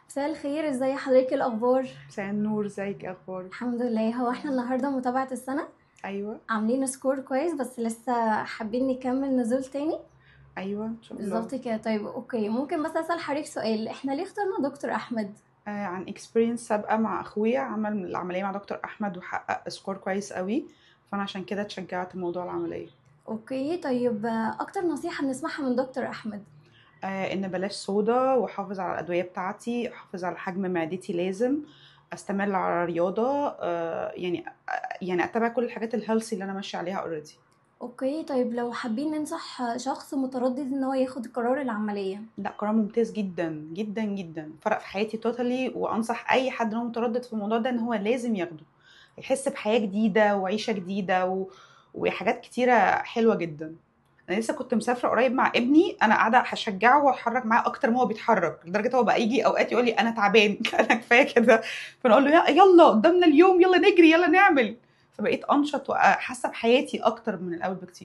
مساء الخير، ازي حضرتك؟ الاخبار؟ مساء النور، ازيك؟ إيه اخبارك؟ الحمد لله. هو احنا النهارده متابعة السنة، ايوه. عاملين سكور كويس بس لسه حابين نكمل نزول تاني. ايوه ان شاء الله. بالظبط كده. طيب اوكي، ممكن بس اسال حضرتك سؤال؟ احنا ليه اخترنا دكتور احمد؟ عن اكسبيرينس سابقه مع اخويا، عمل العمليه مع دكتور احمد وحقق سكور كويس قوي، فانا عشان كده اتشجعت موضوع العمليه. اوكي طيب، اكتر نصيحة بنسمعها من دكتور احمد؟ ان بلاش صودا، واحافظ على الادويه بتاعتي، احافظ على حجم معدتي، لازم استمر على رياضه، يعني اتبع كل الحاجات الهيلثي اللي انا ماشيه عليها اوريدي. اوكي طيب، لو حابين ننصح شخص متردد ان هو ياخد قرار العملية؟ لا، قرار ممتاز جدا جدا جدا، فرق في حياتي توتالي، وانصح اي حد ان هو متردد في الموضوع ده ان هو لازم ياخده. يحس بحياة جديدة وعيشة جديدة وحاجات كتيرة حلوة جدا. انا لسه كنت مسافرة قريب مع ابني، انا قاعدة هشجعه واتحرك معاه اكتر ما هو بيتحرك، لدرجة هو بقى يجي اوقات يقول لي انا تعبان انا كفاية كده. فانا اقول له يلا قدامنا اليوم، يلا نجري يلا نعمل. فبقيت انشط وحاسة بحياتي اكتر من الاول بكتير.